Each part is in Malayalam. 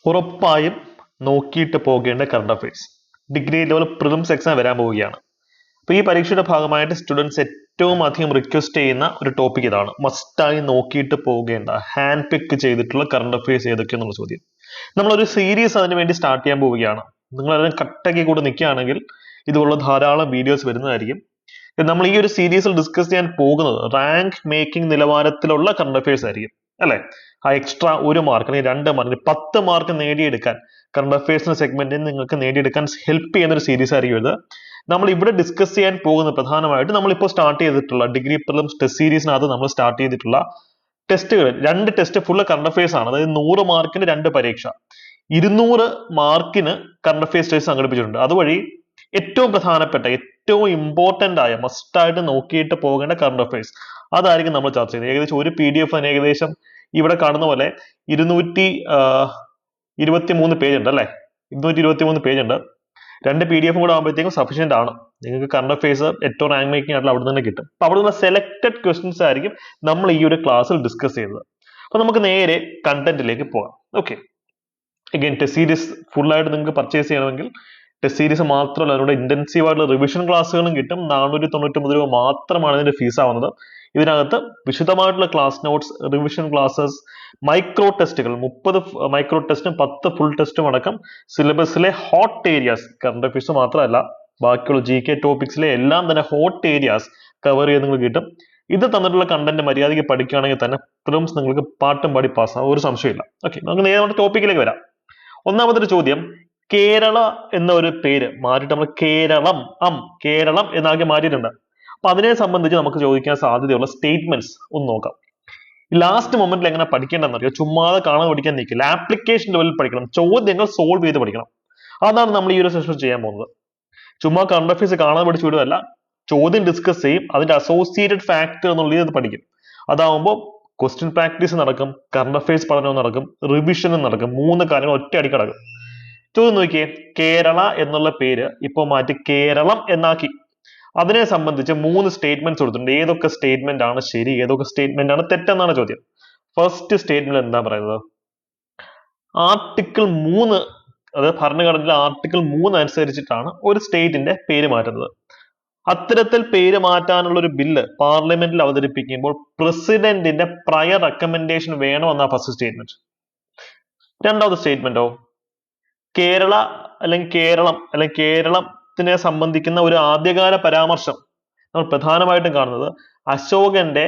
ഉറപ്പായും നോക്കിയിട്ട് പോകേണ്ട current affairs. Degree level prelims exam വരാൻ പോവുകയാണ്. അപ്പോൾ ഈ പരീക്ഷയുടെ ഭാഗമായിട്ട് സ്റ്റുഡൻസ് ഏറ്റവും അധികം റിക്വസ്റ്റ് ചെയ്യുന്ന ഒരു ടോപ്പിക് ഇതാണ്. മസ്റ്റായി നോക്കിയിട്ട് പോകേണ്ട ഹാൻഡ് പിക്ക് ചെയ്തിട്ടുള്ള കറണ്ട് അഫയേഴ്സ് ഏതൊക്കെയെന്നുള്ള ചോദ്യം. നമ്മളൊരു സീരീസ് അതിന് വേണ്ടി സ്റ്റാർട്ട് ചെയ്യാൻ പോവുകയാണ്. നിങ്ങൾ അതിന് കട്ടയ്ക്ക് കൂടെ നിൽക്കുകയാണെങ്കിൽ ഇതുപോലുള്ള ധാരാളം വീഡിയോസ് വരുന്നതായിരിക്കും. നമ്മൾ ഈ ഒരു സീരീസിൽ ഡിസ്കസ് ചെയ്യാൻ പോകുന്നത് റാങ്ക് മേക്കിംഗ് നിലവാരത്തിലുള്ള കറണ്ട് അഫയേഴ്സ് ആയിരിക്കും, അല്ലെ? ആ എക്സ്ട്രാ 1 മാർക്ക് അല്ലെങ്കിൽ 2 മാർക്ക് 10 മാർക്ക് നേടിയെടുക്കാൻ കറണ്ട് അഫയേഴ്സിന്റെ സെഗ്മെന്റിൽ നിങ്ങൾക്ക് നേടിയെടുക്കാൻ ഹെൽപ്പ് ചെയ്യുന്ന ഒരു സീരീസ് ആയിരിക്കും ഇത്. നമ്മൾ ഇവിടെ ഡിസ്കസ് ചെയ്യാൻ പോകുന്നത് പ്രധാനമായിട്ട് നമ്മളിപ്പോൾ സ്റ്റാർട്ട് ചെയ്തിട്ടുള്ള ഡിഗ്രി പ്രിലിംസ് ടെസ്റ്റ് സീരീസിനകത്ത് നമ്മൾ സ്റ്റാർട്ട് ചെയ്തിട്ടുള്ള ടെസ്റ്റുകൾ. 2 ടെസ്റ്റ് ഫുള്ള് കറണ്ട് അഫയേഴ്സ് ആണ്. അതായത് 100 മാർക്കിന് 2 പരീക്ഷ, 200 മാർക്കിന് കറണ്ട് അഫയേഴ്സ് ടെസ്റ്റ് സംഘടിപ്പിച്ചിട്ടുണ്ട്. അതുവഴി ഏറ്റവും പ്രധാനപ്പെട്ട ഏറ്റവും ഇമ്പോർട്ടന്റ് ആയ മസ്റ്റായിട്ട് നോക്കിയിട്ട് പോകേണ്ട കറണ്ട് അഫയേഴ്സ് അതായിരിക്കും നമ്മൾ ചർച്ച ചെയ്യുന്നത്. ഏകദേശം ഒരു PDF ഏകദേശം ഇവിടെ കാണുന്ന പോലെ 223 പേജ് ഉണ്ട്, അല്ലെ? 223 പേജ് ഉണ്ട്. 2 PDF കൂടെ ആകുമ്പോഴത്തേക്കും സഫീഷ്യന്റ് ആണ്. നിങ്ങൾക്ക് കറണ്ട് അഫയേഴ്സ് ഏറ്റവും റാങ്ക് മേക്കിംഗ് ആയിട്ടുള്ള അവിടെ തന്നെ കിട്ടും. അപ്പൊ അവിടെ നിന്ന് സെലക്ടഡ് ക്വസ്റ്റ്യൻസ് ആയിരിക്കും നമ്മൾ ഈ ഒരു ക്ലാസ്സിൽ ഡിസ്കസ് ചെയ്യുന്നത്. അപ്പൊ നമുക്ക് നേരെ കണ്ടന്റിലേക്ക് പോകാം. Okay, again test series full ആയിട്ട് നിങ്ങൾക്ക് പർച്ചേസ് ചെയ്യണമെങ്കിൽ ടെസ്റ്റ് സീരീസ് മാത്രമല്ല അതിലൂടെ ഇന്റൻസീവ് ആയിട്ടുള്ള റിവിഷൻ ക്ലാസ്സുകളും കിട്ടും. 499 രൂപ മാത്രമാണ് ഇതിന്റെ ഫീസ് ആവുന്നത്. ഇതിനകത്ത് വിശദമായിട്ടുള്ള class notes, revision classes, micro ടെസ്റ്റുകൾ, 30 മൈക്രോ ടെസ്റ്റും 10 ഫുൾ ടെസ്റ്റും അടക്കം സിലബസിലെ ഹോട്ട് ഏരിയാസ്, കറണ്ട് അഫയേഴ്സ് മാത്രമല്ല ബാക്കിയുള്ള GK ടോപ്പിക്സിലെ എല്ലാം തന്നെ ഹോട്ട് ഏരിയാസ് കവർ ചെയ്ത് നിങ്ങൾക്ക് കിട്ടും. ഇത് തന്നിട്ടുള്ള കണ്ടന്റ് മര്യാദയ്ക്ക് പഠിക്കുകയാണെങ്കിൽ തന്നെ പ്രിലിംസ് നിങ്ങൾക്ക് പാട്ടും പാടി പാസ്സാവും, ഒരു സംശയമില്ല. ഓക്കെ, നമുക്ക് നേരെ നമ്മുടെ ടോപ്പിക്കിലേക്ക് വരാം. ഒന്നാമതൊരു ചോദ്യം, കേരള എന്ന ഒരു പേര് മാറ്റിയിട്ട് നമ്മൾ കേരളം എന്നാക്കി മാറ്റിയിട്ടുണ്ട്. അപ്പൊ അതിനെ സംബന്ധിച്ച് നമുക്ക് ചോദിക്കാൻ സാധ്യതയുള്ള സ്റ്റേറ്റ്മെന്റ്സ് ഒന്ന് നോക്കാം. ലാസ്റ്റ് മൊമെന്റിൽ എങ്ങനെ പഠിക്കേണ്ടതെന്ന് അറിയാം. ചുമ്മാതെ കാണാൻ പഠിക്കാൻ നിൽക്കില്ല, ആപ്ലിക്കേഷൻ ലെവലിൽ പഠിക്കണം, ചോദ്യങ്ങൾ സോൾവ് ചെയ്ത് പഠിക്കണം. അതാണ് നമ്മൾ ഈ ഒരു സെഷൻ ചെയ്യാൻ പോകുന്നത്. ചുമ്മാ കറണ്ട് അഫയേഴ്സ് കാണാൻ പഠിച്ചു വിടുകയല്ല, ചോദ്യം ഡിസ്കസ് ചെയ്യും, അതിന്റെ അസോസിയേറ്റഡ് ഫാക്ടർ എന്നുള്ളത് പഠിക്കും. അതാവുമ്പോൾ ക്വസ്റ്റ്യൻ പ്രാക്ടീസ് നടക്കും, കറണ്ട് അഫയേഴ്സ് പഠനവും നടക്കും, റിവിഷനും നടക്കും. 3 കാര്യങ്ങൾ ഒറ്റ അടിക്ക് നടക്കും. ചോദ്യം നോക്കിയേ, കേരള എന്നുള്ള പേര് ഇപ്പൊ മാറ്റി കേരളം എന്നാക്കി. അതിനെ സംബന്ധിച്ച് 3 സ്റ്റേറ്റ്മെന്റ്സ് കൊടുത്തിട്ടുണ്ട്. ഏതൊക്കെ സ്റ്റേറ്റ്മെന്റ് ആണ് ശരി, ഏതൊക്കെ സ്റ്റേറ്റ്മെന്റ് ആണ് തെറ്റെന്നാണ് ചോദ്യം. ഫസ്റ്റ് സ്റ്റേറ്റ്മെന്റ് എന്താ പറയുന്നത്? ആർട്ടിക്കിൾ 3, അതായത് ഭരണഘടനയിലെ ആർട്ടിക്കിൾ 3 അനുസരിച്ചിട്ടാണ് ഒരു സ്റ്റേറ്റിന്റെ പേര് മാറ്റുന്നത്. അത്തരത്തിൽ പേര് മാറ്റാനുള്ള ഒരു ബില്ല് പാർലമെന്റിൽ അവതരിപ്പിക്കുമ്പോൾ പ്രസിഡന്റിന്റെ പ്രയർ റെക്കമെൻഡേഷൻ വേണമെന്നാ ഫസ്റ്റ് സ്റ്റേറ്റ്മെന്റ്. രണ്ടാമത്തെ സ്റ്റേറ്റ്മെന്റോ, കേരള അല്ലെങ്കിൽ കേരളത്തിനെ സംബന്ധിക്കുന്ന ഒരു ആദ്യകാല പരാമർശം നമ്മൾ പ്രധാനമായിട്ടും കാണുന്നത് അശോകന്റെ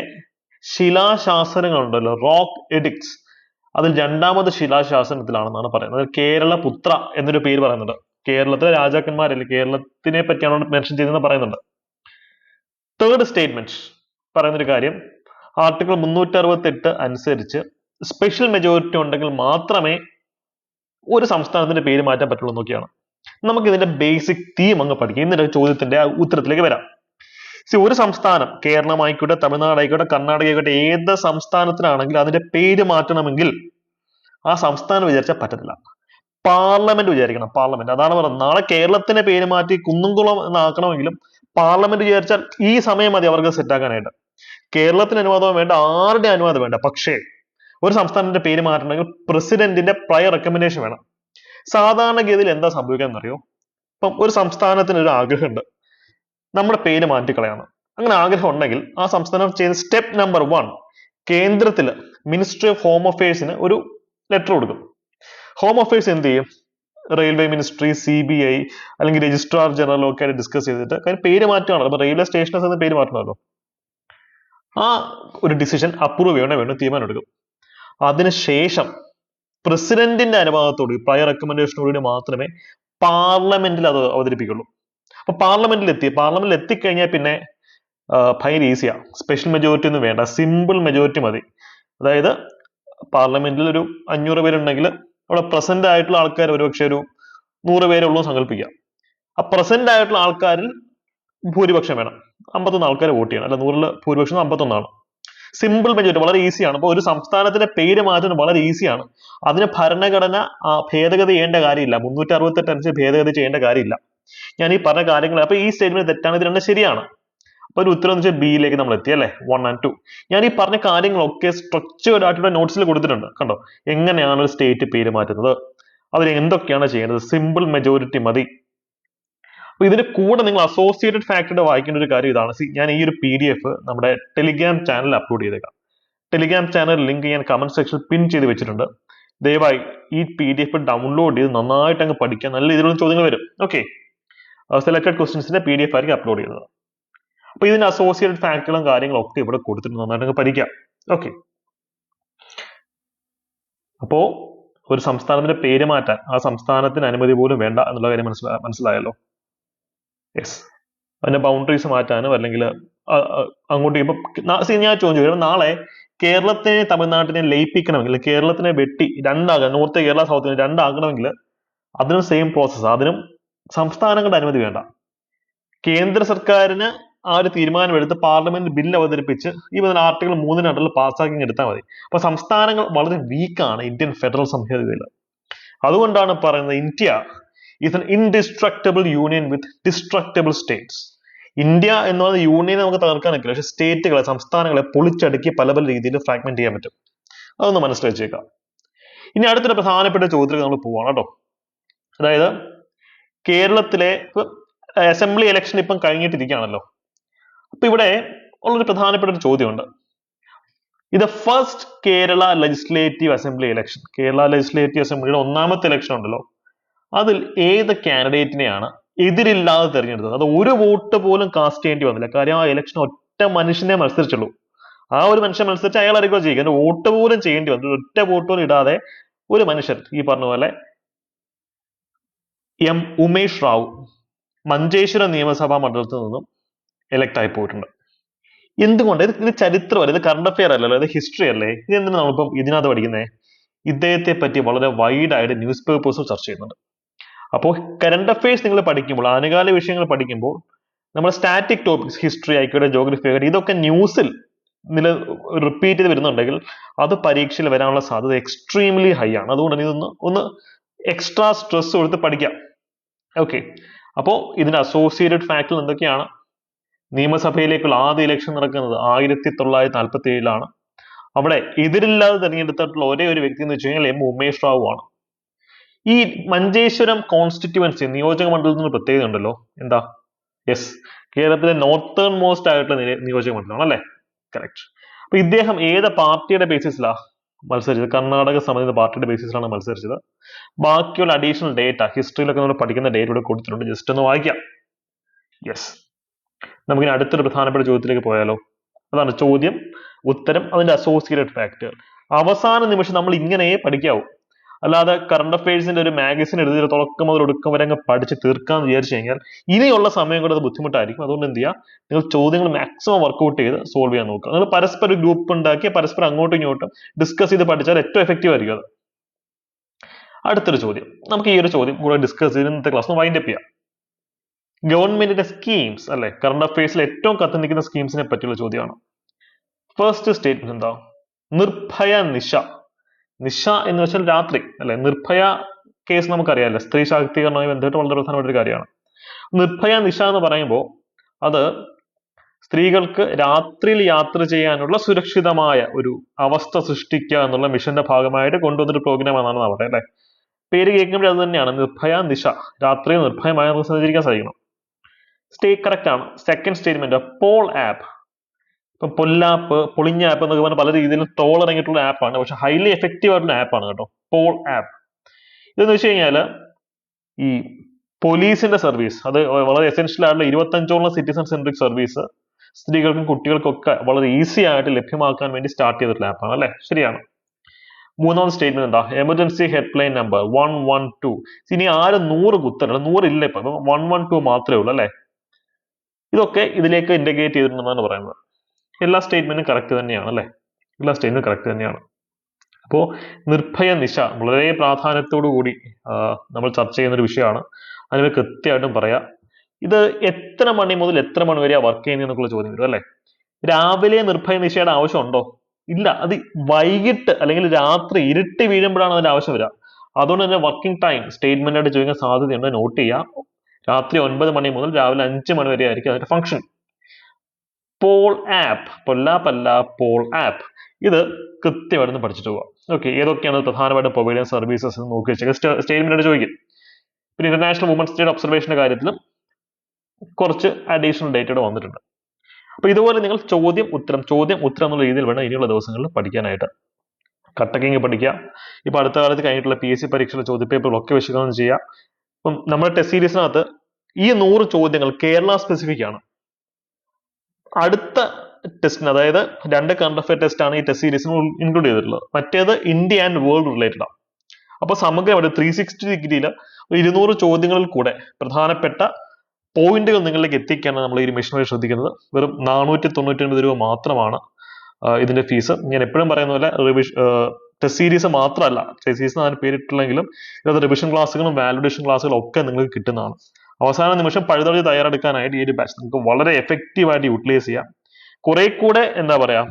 ശിലാശാസനങ്ങളുണ്ടല്ലോ, റോക്ക് എഡിക്ട്സ്, അതിൽ 2ാമത് ശിലാശാസനത്തിലാണെന്നാണ് പറയുന്നത്. കേരളപുത്ര എന്നൊരു പേര് പറയുന്നുണ്ട്. കേരളത്തിലെ രാജാക്കന്മാരല്ലേ, കേരളത്തിനെ പറ്റിയാണ് മെൻഷൻ ചെയ്തതെന്ന് പറയുന്നുണ്ട്. തേർഡ് സ്റ്റേറ്റ്മെന്റ് പറയുന്നൊരു കാര്യം, ആർട്ടിക്കിൾ 368 അനുസരിച്ച് സ്പെഷ്യൽ മെജോറിറ്റി ഉണ്ടെങ്കിൽ മാത്രമേ ഒരു സംസ്ഥാനത്തിന്റെ പേര് മാറ്റാൻ പറ്റുള്ളൂ എന്നൊക്കെയാണ്. നമുക്ക് ഇതിന്റെ ബേസിക് തീം അങ്ങ് പഠിക്കാം. എന്നിട്ട് ചോദ്യത്തിന്റെ ഉത്തരത്തിലേക്ക് വരാം. ഒരു സംസ്ഥാനം, കേരളമായിക്കോട്ടെ, തമിഴ്നാട് ആയിക്കോട്ടെ, കർണാടക ആയിക്കോട്ടെ, ഏത് സംസ്ഥാനത്തിനാണെങ്കിലും അതിന്റെ പേര് മാറ്റണമെങ്കിൽ ആ സംസ്ഥാനം വിചാരിച്ചാൽ പറ്റത്തില്ല, പാർലമെന്റ് വിചാരിക്കണം. പാർലമെന്റ്, അതാണ് പറയുന്നത്. നാളെ കേരളത്തിന്റെ പേര് മാറ്റി കുന്നംകുളം എന്നാക്കണമെങ്കിലും പാർലമെന്റ് വിചാരിച്ചാൽ ഈ സമയം മതി അവർക്ക് സെറ്റാക്കാനായിട്ട്. കേരളത്തിന് അനുവാദം വേണ്ട, ആരുടെ അനുവാദം വേണ്ട. പക്ഷേ ഒരു സംസ്ഥാനത്തിന്റെ പേര് മാറ്റണമെങ്കിൽ പ്രസിഡന്റിന്റെ പ്രയർ റെക്കമെൻഡേഷൻ വേണം. സാധാരണഗതിയിൽ എന്താ സംഭവിക്കാന്ന് അറിയോ? ഇപ്പം ഒരു സംസ്ഥാനത്തിന് ഒരു ആഗ്രഹമുണ്ട്, നമ്മുടെ പേര് മാറ്റിക്കളയാണ്. അങ്ങനെ ആഗ്രഹം ഉണ്ടെങ്കിൽ ആ സംസ്ഥാനം ചെയ്യുന്ന സ്റ്റെപ്പ് നമ്പർ 1, കേന്ദ്രത്തില് മിനിസ്ട്രി ഓഫ് ഹോം അഫയേഴ്സിന് ഒരു ലെറ്റർ കൊടുക്കും. ഹോം അഫയേഴ്സ് എന്ത് ചെയ്യും? റെയിൽവേ മിനിസ്ട്രി, CBI അല്ലെങ്കിൽ രജിസ്ട്രാർ ജനറൽ ഒക്കെ ആയിട്ട് ഡിസ്കസ് ചെയ്തിട്ട് കാര്യം പേര് മാറ്റുകയാണ്. അപ്പൊ റെയിൽവേ സ്റ്റേഷൻസ് പേര് മാറ്റണമല്ലോ, ആ ഒരു ഡിസിഷൻ അപ്രൂവ് ചെയ്യണോ വേണോ തീരുമാനം എടുക്കും. അതിനുശേഷം പ്രസിഡന്റിന്റെ അനുവാദത്തോടുകൂടി പ്രയർ റെക്കമെൻഡേഷനോടുകൂടി മാത്രമേ പാർലമെന്റിൽ അത് അവതരിപ്പിക്കുള്ളൂ. അപ്പൊ പാർലമെന്റിൽ എത്തിക്കഴിഞ്ഞാൽ പിന്നെ ഭയങ്കര ഈസിയാ. സ്പെഷ്യൽ മെജോറിറ്റി ഒന്നും വേണ്ട, സിമ്പിൾ മെജോറിറ്റി മതി. അതായത് പാർലമെന്റിൽ ഒരു 500 പേരുണ്ടെങ്കിൽ അവിടെ പ്രസന്റ് ആയിട്ടുള്ള ആൾക്കാർ ഒരുപക്ഷെ ഒരു 100 പേരേ ഉള്ളൂ സംഘടിപ്പിക്കാം. ആ പ്രസന്റ് ആയിട്ടുള്ള ആൾക്കാരിൽ ഭൂരിപക്ഷം വേണം, 51 ആൾക്കാർ വോട്ട് ചെയ്യണം. അല്ല, 100ൽ ഭൂരിപക്ഷം 51 സിമ്പിൾ മെജോറിറ്റി, വളരെ ഈസിയാണ്. അപ്പൊ ഒരു സംസ്ഥാനത്തിന്റെ പേര് മാറ്റുന്നത് വളരെ ഈസിയാണ്. അതിന് ഭരണഘടന ഭേദഗതി ചെയ്യേണ്ട കാര്യമില്ല, 368 അനുസരിച്ച് ഭേദഗതി ചെയ്യേണ്ട കാര്യമില്ല. ഞാൻ ഈ പറഞ്ഞ കാര്യങ്ങൾ, അപ്പൊ ഈ സ്റ്റേറ്റ്മെന്റ് തെറ്റാണ്, ഇത് 2 ശരിയാണ്. അപ്പൊ ഒരു ഉത്തരം എന്ന് വെച്ചാൽ ബിയിലേക്ക് നമ്മൾ എത്തി, അല്ലെ? 1 and 2. ഞാൻ ഈ പറഞ്ഞ കാര്യങ്ങളൊക്കെ സ്ട്രക്ചേർഡ് ആയിട്ടുള്ള നോട്ട്സിൽ കൊടുത്തിട്ടുണ്ട്. കണ്ടോ എങ്ങനെയാണ് ഒരു സ്റ്റേറ്റ് പേര് മാറ്റുന്നത്, അതിന് എന്തൊക്കെയാണ് ചെയ്യേണ്ടത്? സിമ്പിൾ മെജോറിറ്റി മതി. അപ്പൊ ഇതിന്റെ കൂടെ നിങ്ങൾ അസോസിയേറ്റഡ് ഫാക്ടർ വായിക്കേണ്ട ഒരു കാര്യം ഇതാണ്. ഞാൻ ഈ ഒരു PDF നമ്മുടെ ടെലിഗ്രാം ചാനലിൽ അപ്ലോഡ് ചെയ്തേക്കാം. ടെലിഗ്രാം ചാനൽ ലിങ്ക് ഞാൻ കമന്റ് സെക്ഷനിൽ പിൻ ചെയ്ത് വെച്ചിട്ടുണ്ട്. ദയവായി ഈ PDF ഡൗൺലോഡ് ചെയ്ത് നന്നായിട്ട് അങ്ങ് പഠിക്കാൻ. നല്ല രീതിയിലുള്ള ചോദ്യങ്ങൾ വരും. ഓക്കെ, സെലക്ടഡ് ക്വസ്റ്റ്യൻസിന്റെ PDF ആയിരിക്കും അപ്ലോഡ് ചെയ്യുന്നത്. അപ്പൊ ഇതിന്റെ അസോസിയേറ്റഡ് ഫാക്ടറുകളും കാര്യങ്ങളും ഒക്കെ ഇവിടെ കൊടുത്തിട്ട് നന്നായിട്ട് അങ്ങ് പഠിക്കാം. ഓക്കെ, അപ്പോ ഒരു സംസ്ഥാനത്തിന്റെ പേര് മാറ്റാൻ ആ സംസ്ഥാനത്തിന് അനുമതി പോലും വേണ്ട എന്നുള്ള കാര്യം മനസ്സിലായല്ലോ. യെസ്, അതിന്റെ ബൗണ്ടറീസ് മാറ്റാനോ അല്ലെങ്കിൽ അങ്ങോട്ട് ഇപ്പൊ ഞാൻ ചോദിച്ചു, നാളെ കേരളത്തിനെ തമിഴ്നാട്ടിനെ ലയിപ്പിക്കണമെങ്കിൽ, കേരളത്തിനെ വെട്ടി രണ്ടാകാൻ, നോർത്ത് കേരള സൗത്ത് രണ്ടാകണമെങ്കിൽ അതിനും സെയിം പ്രോസസ്സ്. അതിനും സംസ്ഥാനങ്ങളുടെ അനുമതി വേണ്ട. കേന്ദ്ര സർക്കാരിന് ആ ഒരു തീരുമാനമെടുത്ത് പാർലമെന്റ് ബില്ല് അവതരിപ്പിച്ച് ഈ ആർട്ടിക്കിൾ 3 പാസ്സാക്കി എടുത്താൽ മതി. അപ്പൊ സംസ്ഥാനങ്ങൾ വളരെ വീക്കാണ് ഇന്ത്യൻ ഫെഡറൽ സംഹിതയിൽ. അതുകൊണ്ടാണ് പറയുന്നത് India is N indestructible union with destructible States. India എന്ന് പറയുന്ന യൂണിയനെ നമുക്ക് തകർക്കാൻ പറ്റില്ല, പക്ഷെ സ്റ്റേറ്റുകളെ, സംസ്ഥാനങ്ങളെ പൊളിച്ചടുക്കി പല പല രീതിയിൽ ഫ്രാഗ്മെന്റ് ചെയ്യാൻ പറ്റും. അതൊന്ന് മനസ്സിൽ വെച്ചേക്കാം. ഇനി അടുത്തൊരു പ്രധാനപ്പെട്ട ചോദ്യത്തിലേക്ക് നമ്മൾ പോവാണ് കേട്ടോ. അതായത് കേരളത്തിലെ അസംബ്ലി ഇലക്ഷൻ ഇപ്പം കഴിഞ്ഞിട്ടിരിക്കുകയാണല്ലോ. അപ്പൊ ഇവിടെ ഉള്ളൊരു പ്രധാനപ്പെട്ട ഒരു ചോദ്യമുണ്ട്. ഇത് first Kerala legislative assembly election, Kerala legislative അസംബ്ലിയുടെ ഒന്നാമത്തെ ഇലക്ഷൻ ഉണ്ടല്ലോ, അതിൽ ഏത് കാൻഡിഡേറ്റിനെയാണ് എതിരില്ലാതെ തെരഞ്ഞെടുത്തത്? അത് ഒരു വോട്ട് പോലും കാസ്റ്റ് ചെയ്യേണ്ടി വന്നില്ല. കാര്യം ആ ഇലക്ഷൻ ഒറ്റ മനുഷ്യനെ മത്സരിച്ചുള്ളൂ. ആ ഒരു മനുഷ്യൻ മത്സരിച്ച് അയാൾ അറിയുക ചെയ്യുക, വോട്ട് പോലും ചെയ്യേണ്ടി വന്നു, ഒറ്റ വോട്ട് പോലും ഇടാതെ ഒരു മനുഷ്യൻ, ഈ പറഞ്ഞ പോലെ M. ഉമേഷ് റാവു മഞ്ചേശ്വരം നിയമസഭാ മണ്ഡലത്തിൽ നിന്നും എലക്ട് ആയി പോയിട്ടുണ്ട്. എന്തുകൊണ്ട്? ഇത് ചരിത്രമല്ല, ഇത് കറണ്ട് അഫെയർ അല്ലല്ലോ, ഇത് ഹിസ്റ്ററി അല്ലേ. ഇതെന്തിനാണ് നമ്മളിപ്പം ഇതിനകത്ത് പഠിക്കുന്നത്? ഇദ്ദേഹത്തെ പറ്റി വളരെ വൈഡായിട്ട് ന്യൂസ് പേപ്പേഴ്സും ചർച്ച ചെയ്യുന്നുണ്ട്. അപ്പോൾ കറണ്ട് അഫെയർസ് നിങ്ങൾ പഠിക്കുമ്പോൾ, ആനുകാല വിഷയങ്ങൾ പഠിക്കുമ്പോൾ, നമ്മൾ സ്റ്റാറ്റിക് ടോപ്പിക്സ്, ഹിസ്റ്ററി ആയിക്കോട്ടെ, ജോഗ്രഫി ആയിക്കോട്ടെ, ഇതൊക്കെ ന്യൂസിൽ റിപ്പീറ്റ് ചെയ്ത് വരുന്നുണ്ടെങ്കിൽ അത് പരീക്ഷയിൽ വരാനുള്ള സാധ്യത എക്സ്ട്രീംലി ഹൈ ആണ്. അതുകൊണ്ട് ഇതൊന്ന് എക്സ്ട്രാ സ്ട്രെസ് കൊടുത്ത് പഠിക്കാം. ഓക്കെ, അപ്പോൾ ഇതിന്റെ അസോസിയേറ്റഡ് ഫാക്ടർ എന്തൊക്കെയാണ്? നിയമസഭയിലേക്കുള്ള ആദ്യ ഇലക്ഷൻ നടക്കുന്നത് 1947 അവിടെ എതിരില്ലാതെ തെരഞ്ഞെടുത്തിട്ടുള്ള ഒരേ ഒരു വ്യക്തി എന്ന് വെച്ച് കഴിഞ്ഞാൽ M. ഉമേഷ് റാവു ആണ്. ഈ മഞ്ചേശ്വരം കോൺസ്റ്റിറ്റ്യുവൻസി നിയോജക മണ്ഡലത്തിന് പ്രത്യേകത ഉണ്ടല്ലോ. എന്താ? യെസ്, കേരളത്തിലെ നോർത്തേൺ മോസ്റ്റ് ആയിട്ടുള്ള നിയോജക മണ്ഡലമാണ് അല്ലെ? കറക്റ്റ്. അപ്പൊ ഇദ്ദേഹം ഏത് പാർട്ടിയുടെ ബേസിസിലാണ് മത്സരിച്ചത്? കർണാടക സമിതി പാർട്ടിയുടെ ബേസിസിലാണ് മത്സരിച്ചത്. ബാക്കിയുള്ള അഡീഷണൽ ഡേറ്റ ഹിസ്റ്ററിയിലൊക്കെ നമ്മൾ പഠിക്കുന്ന ഡേറ്റ ഇവിടെ കൊടുത്തിട്ടുണ്ട്, ജസ്റ്റ് ഒന്ന് വായിക്കാം. യെസ്, നമുക്കിനി അടുത്തൊരു പ്രധാനപ്പെട്ട ചോദ്യത്തിലേക്ക് പോയാലോ. അതാണ് ചോദ്യം, ഉത്തരം, അതിന്റെ അസോസിയേറ്റഡ് ഫാക്ടർ. അവസാന നിമിഷം നമ്മൾ ഇങ്ങനെ പഠിക്കാവൂ, അല്ലാതെ കറണ്ട് അഫയേഴ്സിന്റെ ഒരു മാഗസിൻ എഴുതി തുടക്കം മുതൽ ഒടുക്കം വരെ അങ്ങ് പഠിച്ച് തീർക്കാന്ന് വിചാരിച്ചു കഴിഞ്ഞാൽ ഇനിയുള്ള സമയം കൂടെ അത് ബുദ്ധിമുട്ടായിരിക്കും. അതുകൊണ്ട് എന്ത് ചെയ്യുക, നിങ്ങൾ ചോദ്യങ്ങൾ മാക്സിമം വർക്ക്ഔട്ട് ചെയ്ത് സോൾവ് ചെയ്യാൻ നോക്കുക. നിങ്ങൾ പരസ്പരം ഗ്രൂപ്പ് ഉണ്ടാക്കി പരസ്പരം അങ്ങോട്ടും ഇങ്ങോട്ടും ഡിസ്കസ് ചെയ്ത് പഠിച്ചാൽ ഏറ്റവും എഫക്റ്റീവ് ആയിരിക്കും അത്. അടുത്തൊരു ചോദ്യം, നമുക്ക് ഈ ഒരു ചോദ്യം കൂടെ ഡിസ്കസ് ചെയ്ത് ഇന്നത്തെ ക്ലാസ് വൈൻഡ് അപ്പ് ചെയ്യാം. ഗവൺമെന്റിന്റെ സ്കീംസ് അല്ലെ, കറണ്ട് അഫയേഴ്സിൽ ഏറ്റവും കത്തി നിൽക്കുന്ന സ്കീംസിനെ പറ്റിയുള്ള ചോദ്യമാണ്. ഫസ്റ്റ് സ്റ്റേറ്റ്മെന്റ് എന്താ? നിർഭയ നിശ. നിശ എന്ന് വെച്ചാൽ രാത്രി അല്ലെ. നിർഭയ കേസ് നമുക്കറിയാമല്ലോ, സ്ത്രീ ശാക്തീകരണവുമായി ബന്ധപ്പെട്ട് വളരെ പ്രധാനപ്പെട്ട ഒരു കാര്യമാണ്. നിർഭയ നിശ എന്ന് പറയുമ്പോൾ അത് സ്ത്രീകൾക്ക് രാത്രിയിൽ യാത്ര ചെയ്യാനുള്ള സുരക്ഷിതമായ ഒരു അവസ്ഥ സൃഷ്ടിക്കുക എന്നുള്ള മിഷന്റെ ഭാഗമായിട്ട് കൊണ്ടുവന്നൊരു പ്രോഗ്രാം ആണെന്നാണ് പറയുന്നത് അല്ലെ. പേര് കേൾക്കുമ്പോൾ അത് തന്നെയാണ്, നിർഭയ നിശ. രാത്രി നിർഭയമായി നമുക്ക് സഞ്ചരിക്കാൻ സാധിക്കണം. കറക്റ്റ് ആണ്. Second statement, Pol app. ഇപ്പൊ പൊല്ലാപ്പ്, പൊളിഞ്ഞ ആപ്പ് എന്നൊക്കെ പറഞ്ഞാൽ പല രീതിയിലും ട്രോൾ ഇറങ്ങിയിട്ടുള്ള ആപ്പാണ്, പക്ഷെ ഹൈലി എഫക്റ്റീവ് ആയിട്ടുള്ള ആപ്പാണ് കേട്ടോ പോൾ ആപ്പ്. ഇതെന്ന് വെച്ച് കഴിഞ്ഞാൽ ഈ പോലീസിന്റെ സർവീസ്, അത് വളരെ എസെൻഷ്യൽ ആയിട്ടുള്ള 25ഓളം സിറ്റിസൺ സെൻട്രിക് സർവീസ് സ്ത്രീകൾക്കും കുട്ടികൾക്കും ഒക്കെ വളരെ ഈസി ആയിട്ട് ലഭ്യമാക്കാൻ വേണ്ടി സ്റ്റാർട്ട് ചെയ്തിട്ടുള്ള ആപ്പാണ് അല്ലെ. ശരിയാണ്. മൂന്നാമത്തെ സ്റ്റേറ്റ്മെന്റ് എന്താ? Emergency help line number 112. ഇനി ആരും 100 കുത്തല്ല, 100 ഇല്ല, ഇപ്പൊ 112 മാത്രമേ ഉള്ളൂ അല്ലെ. ഇതൊക്കെ ഇതിലേക്ക് ഇന്റഗ്രേറ്റ് ചെയ്തിട്ടുണ്ടെന്നാണ് പറയുന്നത്. എല്ലാ സ്റ്റേറ്റ്മെന്റും കറക്റ്റ് തന്നെയാണ് അല്ലെ. എല്ലാ സ്റ്റേറ്റ്മെന്റും കറക്റ്റ് തന്നെയാണ്. അപ്പോ നിർഭയ നിശ വളരെ പ്രാധാന്യത്തോടു കൂടി നമ്മൾ ചർച്ച ചെയ്യുന്ന ഒരു വിഷയമാണ്. അതിന് കൃത്യമായിട്ടും പറയാം. ഇത് എത്ര മണി മുതൽ എത്ര മണി വരെയാ വർക്ക് ചെയ്യുന്നതെന്നുള്ള ചോദ്യം വരും അല്ലെ. രാവിലെ നിർഭയ നിശയുടെ ആവശ്യമുണ്ടോ? ഇല്ല. അത് വൈകിട്ട് അല്ലെങ്കിൽ രാത്രി ഇരുട്ടി വീഴുമ്പോഴാണ് അതിന്റെ ആവശ്യം വരിക. അതുകൊണ്ട് തന്നെ വർക്കിംഗ് ടൈം സ്റ്റേറ്റ്മെന്റ് ആയിട്ട് ചോദിക്കാൻ സാധ്യതയുണ്ട്, നോട്ട് ചെയ്യാം. രാത്രി 9 മണി മുതൽ രാവിലെ 5 മണി വരെ ആയിരിക്കും അതിന്റെ ഫംഗ്ഷൻ. പോൾ ആപ്പ്, പൊല്ലാപ്പല്ല, പോൾ ആപ്പ്. ഇത് കൃത്യമായിട്ടൊന്ന് പഠിച്ചിട്ട് പോവാം. ഓക്കെ, ഏതൊക്കെയാണ് പ്രധാനമായിട്ടും പ്രൊവൈഡ് ചെയ്യുന്ന സർവീസസ് എന്ന് നോക്കി വെച്ചാൽ സ്റ്റേറ്റ്മെന്റ് ചോദിക്കും. പിന്നെ ഇന്റർനാഷണൽ വുമൻസ് ഡേ ഒബ്സർവേഷന്റെ കാര്യത്തിലും കുറച്ച് അഡീഷണൽ ഡേറ്റയുടെ വന്നിട്ടുണ്ട്. അപ്പൊ ഇതുപോലെ നിങ്ങൾ ചോദ്യം ഉത്തരം എന്നുള്ള രീതിയിൽ വേണം ഇനിയുള്ള ദിവസങ്ങളിൽ പഠിക്കാനായിട്ട്. കട്ടക്കിങ് പഠിക്കുക. ഇപ്പൊ അടുത്ത കാലത്ത് കഴിഞ്ഞിട്ടുള്ള PSC പരീക്ഷയുടെ ചോദ്യപേപ്പറുകളൊക്കെ വിശകലനം ചെയ്യുക. ഇപ്പം നമ്മുടെ ടെസ്റ്റ് സീരീസിനകത്ത് ഈ 100 ചോദ്യങ്ങൾ കേരള സ്പെസിഫിക് ആണ്. അടുത്ത ടെസ്റ്റിന്, അതായത് 2 കറണ്ട് അഫയർ ടെസ്റ്റ് ആണ് ഈ ടെസ്റ്റ് സീരീസിന് ഇൻക്ലൂഡ് ചെയ്തിട്ടുള്ളത്. മറ്റേത് ഇന്ത്യ ആൻഡ് വേൾഡ് റിലേറ്റഡ് ആണ്. അപ്പൊ സമഗ്രമായിട്ട് 360 ഡിഗ്രിയിൽ 200 ചോദ്യങ്ങളിൽ കൂടെ പ്രധാനപ്പെട്ട പോയിന്റുകൾ നിങ്ങളിലേക്ക് എത്തിക്കാനാണ് നമ്മൾ ഈ മിഷൻ വഴി ശ്രദ്ധിക്കുന്നത്. വെറും 499 രൂപ മാത്രമാണ് ഇതിന്റെ ഫീസ്. ഞാൻ എപ്പോഴും പറയുന്ന പോലെ ടെസ്റ്റ് സീരീസ് മാത്രമല്ല, ടെസ്റ്റ് സീരീസ് അതിന് പേരിട്ടില്ലെങ്കിലും ഇതിനകത്ത് റിവിഷൻ ക്ലാസ്സുകളും വാലിഡേഷൻ ക്ലാസ്സുകളും ഒക്കെ നിങ്ങൾക്ക് കിട്ടുന്നതാണ്. അവസാന നിമിഷം പഴുതടച്ച് തയ്യാറെടുക്കാനായിട്ട് ഈ ഒരു ബാച്ച് നിങ്ങൾക്ക് വളരെ എഫക്റ്റീവ് ആയിട്ട് യൂട്ടിലൈസ് ചെയ്യാം. കുറെ കൂടെ എന്താ പറയാ,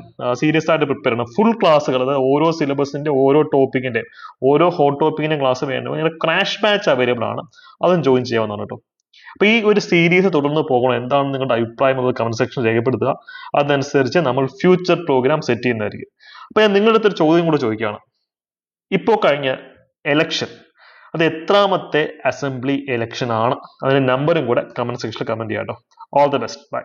സീരിയസ് ആയിട്ട് പ്രിപ്പയർ ചെയ്യണം. ഫുൾ ക്ലാസ്സുകൾ, അതായത് ഓരോ സിലബസിന്റെ ഓരോ ടോപ്പിക്കിന്റെ ഓരോ ഹോട്ട് ടോപ്പിക്കിന്റെ ക്ലാസ് വേണ്ട ക്രാഷ് ബാച്ച് അവൈലബിൾ ആണ്. അതും ജോയിൻ ചെയ്യാവുന്നതാണ് കേട്ടോ. അപ്പൊ ഈ ഒരു സീരീസ് തുടർന്ന് പോകണം, എന്താണ് നിങ്ങളുടെ അഭിപ്രായം എന്നത് കമന്റ് സെക്ഷൻ രേഖപ്പെടുത്തുക. അതനുസരിച്ച് നമ്മൾ ഫ്യൂച്ചർ പ്രോഗ്രാം സെറ്റ് ചെയ്യുന്നതായിരിക്കും. അപ്പൊ ഞാൻ നിങ്ങളുടെ അടുത്തൊരു ചോദ്യം കൂടെ ചോദിക്കുകയാണ്. ഇപ്പോ കഴിഞ്ഞ എലക്ഷൻ അത് എത്രാമത്തെ അസംബ്ലി എലക്ഷൻ ആണ്? അതിന്റെ നമ്പറും കൂടെ കമന്റ് സെക്ഷനിൽ കമന്റ് ചെയ്യാം കേട്ടോ. All the best, by.